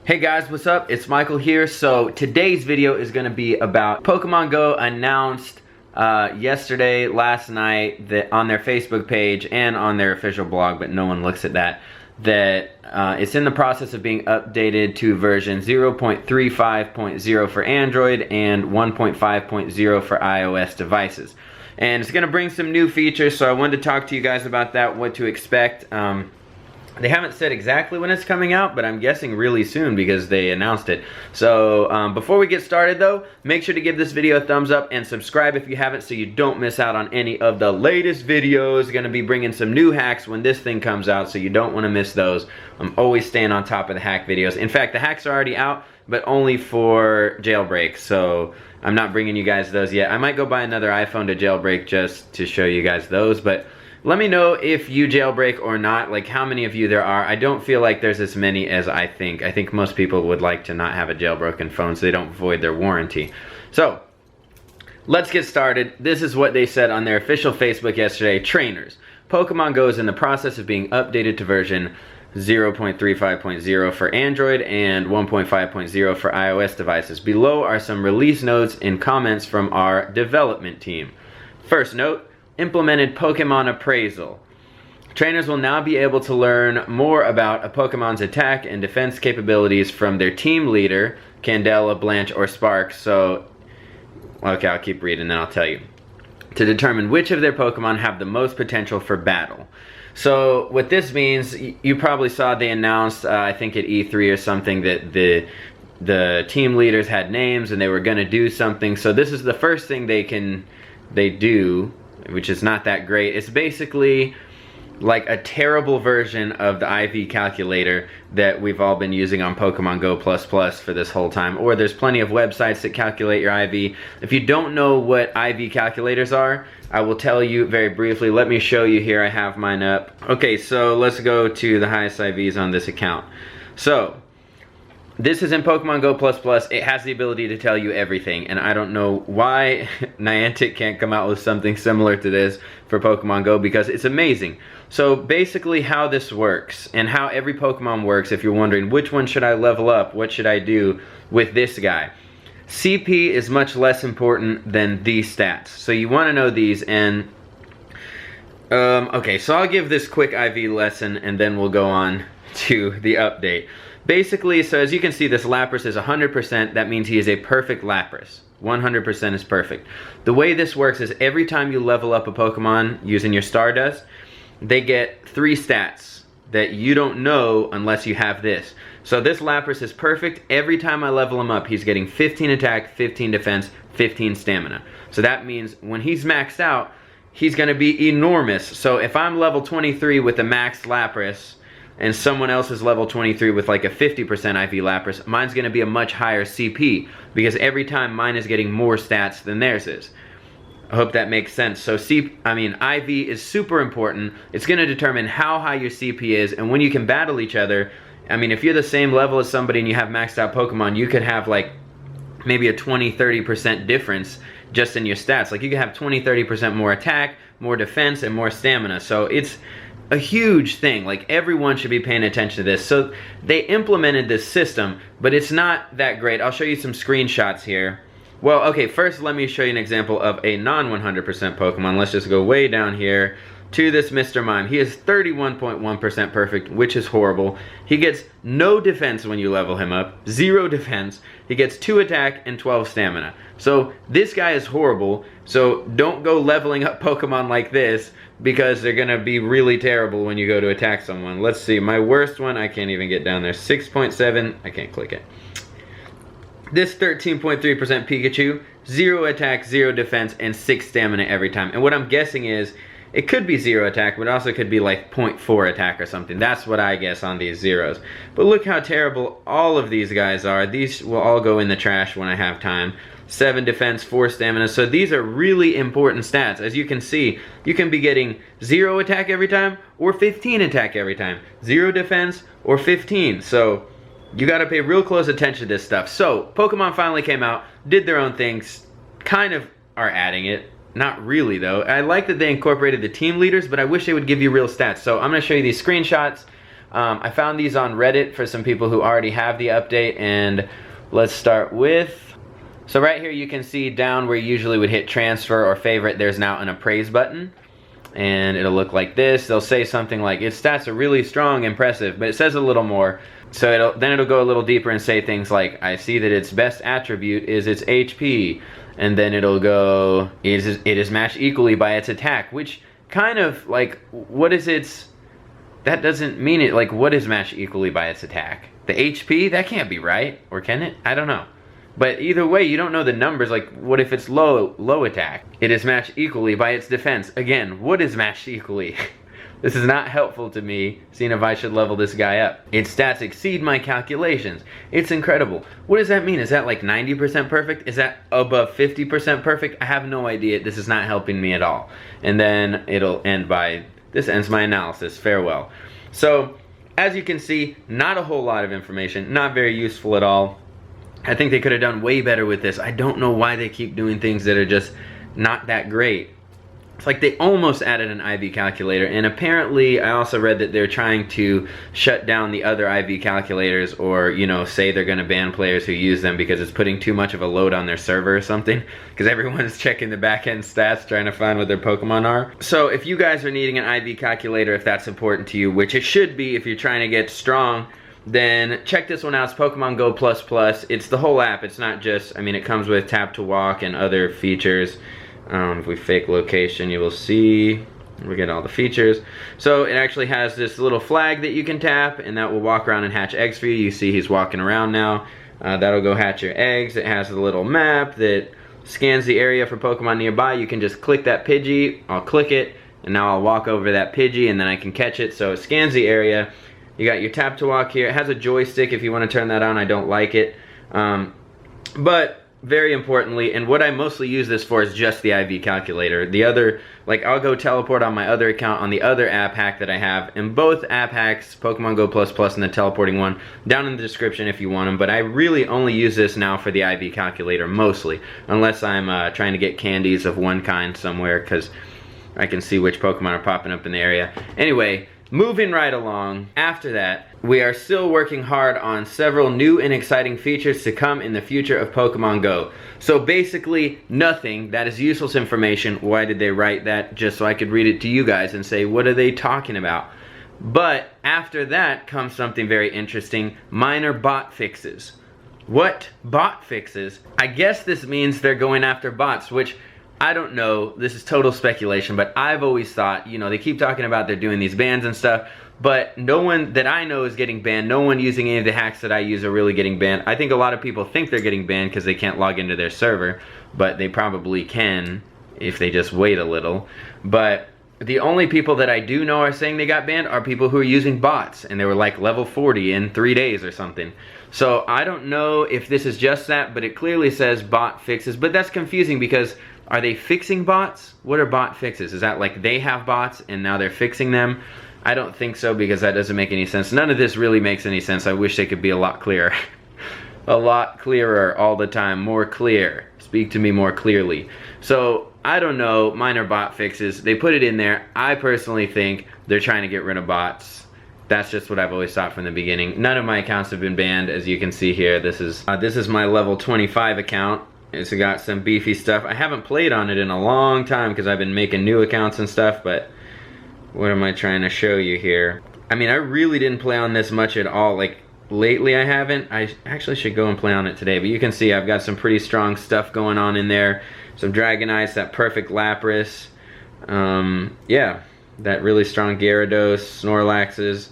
Hey guys, what's up? It's Michael here. So today's video is going to be about Pokemon Go announced yesterday, last night, that on their Facebook page and on their official blog, but no one looks at that, it's in the process of being updated to version 0.35.0 for Android and 1.5.0 for iOS devices. And it's going to bring some new features, so I wanted to talk to you guys about that, what to expect. They haven't said exactly when it's coming out, but I'm guessing really soon because they announced it. So before we get started though, make sure to give this video a thumbs up and subscribe if you haven't so you don't miss out on any of the latest videos. Going to be bringing some new hacks when this thing comes out, so you don't want to miss those. I'm always staying on top of the hack videos. In fact, the hacks are already out, but only for Jailbreak, so I'm not bringing you guys those yet. I might go buy another iPhone to jailbreak just to show you guys those, but let me know if you jailbreak or not, like how many of you there are. I don't feel like there's as many as I think. I think most people would like to not have a jailbroken phone so they don't void their warranty. So, let's get started. This is what they said on their official Facebook yesterday. Trainers, Pokemon Go is in the process of being updated to version 0.35.0 for Android and 1.5.0 for iOS devices. Below are some release notes and comments from our development team. First note, implemented Pokemon Appraisal. Trainers will now be able to learn more about a Pokemon's attack and defense capabilities from their team leader, Candela, Blanche, or Spark. So, okay, I'll keep reading and then I'll tell you. To determine which of their Pokemon have the most potential for battle. So, what this means, you probably saw they announced, I think at E3 or something, that the team leaders had names and they were going to do something. So this is the first thing they do, which is not that great. It's basically like a terrible version of the IV calculator that we've all been using on Pokemon Go++ for this whole time. Or there's plenty of websites that calculate your IV. If you don't know what IV calculators are, I will tell you very briefly. Let me show you here. I have mine up. Okay, so let's go to the highest IVs on this account. So, this is in Pokemon Go++. It has the ability to tell you everything, and I don't know why Niantic can't come out with something similar to this for Pokemon Go, because it's amazing. So basically how this works, and how every Pokemon works, if you're wondering which one should I level up, what should I do with this guy. CP is much less important than these stats. So you want to know these, and okay, so I'll give this quick IV lesson, and then we'll go on to the update. Basically, so as you can see, this Lapras is 100%. That means he is a perfect Lapras. 100% is perfect. The way this works is every time you level up a Pokemon using your Stardust, they get 3 stats that you don't know unless you have this. So this Lapras is perfect. Every time I level him up, he's getting 15 attack, 15 defense, 15 stamina. So that means when he's maxed out, he's going to be enormous. So if I'm level 23 with a maxed Lapras, and someone else is level 23 with like a 50% IV Lapras, mine's going to be a much higher CP, because every time mine is getting more stats than theirs is. I hope that makes sense. So IV is super important. It's going to determine how high your CP is, and when you can battle each other. I mean, if you're the same level as somebody and you have maxed out Pokemon, you could have like maybe a 20-30% difference just in your stats. Like you could have 20-30% more attack, more defense, and more stamina. So it's a huge thing. Like everyone should be paying attention to this. So they implemented this system, but it's not that great. I'll show you some screenshots here. Well, okay, first let me show you an example of a non-100% Pokemon. Let's just go way down here to this Mr. Mime. He is 31.1% perfect, which is horrible. He gets no defense when you level him up, 0 defense. He gets 2 attack and 12 stamina. So this guy is horrible. So don't go leveling up Pokemon like this, because they're gonna be really terrible when you go to attack someone. Let's see, my worst one, I can't even get down there. 6.7, I can't click it. This 13.3% Pikachu, 0 attack, 0 defense, and 6 stamina every time. And what I'm guessing is, it could be 0 attack, but it also could be like 0.4 attack or something. That's what I guess on these zeros. But look how terrible all of these guys are. These will all go in the trash when I have time. 7 defense, 4 stamina. So these are really important stats. As you can see, you can be getting 0 attack every time or 15 attack every time. 0 defense or 15. So you gotta pay real close attention to this stuff. So Pokemon finally came out, did their own things, kind of are adding it. Not really though. I like that they incorporated the team leaders, but I wish they would give you real stats. So I'm gonna show you these screenshots I found these on Reddit for some people who already have the update, and let's start with, so right here you can see down where you usually would hit transfer or favorite, there's now an appraise button. And it'll look like this. They'll say something like, its stats are really strong, impressive, but it says a little more. So then it'll go a little deeper and say things like, I see that its best attribute is its HP. And then it'll go, it is matched equally by its attack, which kind of like, what is its, that doesn't mean it, like what is matched equally by its attack? The HP? That can't be right, or can it? I don't know. But either way, you don't know the numbers, like what if it's low attack? It is matched equally by its defense. Again, what is matched equally? This is not helpful to me, seeing if I should level this guy up. Its stats exceed my calculations. It's incredible. What does that mean? Is that like 90% perfect? Is that above 50% perfect? I have no idea. This is not helping me at all. And then it'll end by, this ends my analysis. Farewell. So, as you can see, not a whole lot of information, not very useful at all. I think they could have done way better with this. I don't know why they keep doing things that are just not that great. It's like they almost added an IV calculator, and apparently I also read that they're trying to shut down the other IV calculators, or, you know, say they're going to ban players who use them because it's putting too much of a load on their server or something, because everyone's checking the back-end stats trying to find what their Pokemon are. So if you guys are needing an IV calculator, if that's important to you, which it should be if you're trying to get strong, then check this one out. It's Pokemon Go++. It's the whole app. It's not just, I mean, it comes with tap to walk and other features. If we fake location, you will see we get all the features. So it actually has this little flag that you can tap, and that will walk around and hatch eggs for you. You see he's walking around now. That'll go hatch your eggs. It has a little map that scans the area for Pokemon nearby. You can just click that Pidgey. I'll click it, and now I'll walk over that Pidgey, and then I can catch it. So it scans the area. You got your tap to walk here. It has a joystick if you want to turn that on. I don't like it. But very importantly, and what I mostly use this for is just the IV calculator. The other, like I'll go teleport on my other account on the other app hack that I have. And both app hacks, Pokemon Go++ and the teleporting one, down in the description if you want them. But I really only use this now for the IV calculator mostly. Unless I'm trying to get candies of one kind somewhere, because I can see which Pokemon are popping up in the area. Anyway, moving right along, after that, we are still working hard on several new and exciting features to come in the future of Pokemon Go. So basically, nothing. That is useless information. Why did they write that? Just so I could read it to you guys and say, what are they talking about? But after that comes something very interesting, minor bot fixes. What? Bot fixes? I guess this means they're going after bots, which I don't know, this is total speculation, but I've always thought, you know, they keep talking about they're doing these bans and stuff, but no one that I know is getting banned. No one using any of the hacks that I use are really getting banned. I think a lot of people think they're getting banned because they can't log into their server, but they probably can if they just wait a little. But the only people that I do know are saying they got banned are people who are using bots, and they were like level 40 in 3 days or something. So I don't know if this is just that, but it clearly says bot fixes, but that's confusing because are they fixing bots? What are bot fixes? Is that like they have bots and now they're fixing them? I don't think so, because that doesn't make any sense. None of this really makes any sense. I wish they could be a lot clearer. A lot clearer all the time. More clear. Speak to me more clearly. So, I don't know. Minor bot fixes. They put it in there. I personally think they're trying to get rid of bots. That's just what I've always thought from the beginning. None of my accounts have been banned, as you can see here. This is my level 25 account. It's got some beefy stuff. I haven't played on it in a long time because I've been making new accounts and stuff, but what am I trying to show you here? I mean, I really didn't play on this much at all. Like, lately I haven't. I actually should go and play on it today, but you can see I've got some pretty strong stuff going on in there. Some Dragonites, that perfect Lapras. Yeah, that really strong Gyarados, Snorlaxes.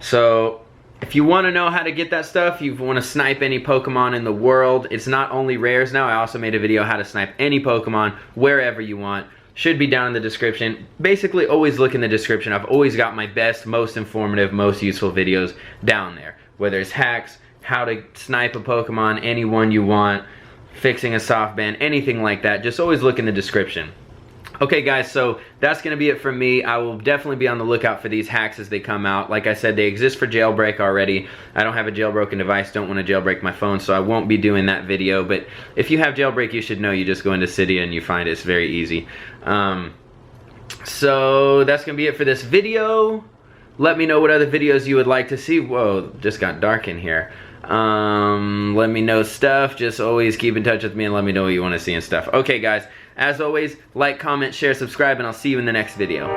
So, if you want to know how to get that stuff, you want to snipe any Pokemon in the world, it's not only rares now. I also made a video how to snipe any Pokemon wherever you want. Should be down in the description. Basically, always look in the description. I've always got my best, most informative, most useful videos down there. Whether it's hacks, how to snipe a Pokemon, any one you want, fixing a soft ban, anything like that. Just always look in the description. Okay guys, so that's going to be it from me. I will definitely be on the lookout for these hacks as they come out. Like I said, they exist for Jailbreak already. I don't have a jailbroken device, don't want to jailbreak my phone, so I won't be doing that video. But if you have Jailbreak, you should know. You just go into Cydia and you find it. It's very easy. So that's going to be it for this video. Let me know what other videos you would like to see. Whoa, just got dark in here. Let me know stuff. Just always keep in touch with me and let me know what you want to see and stuff. Okay, guys, as always, like, comment, share, subscribe, and I'll see you in the next video.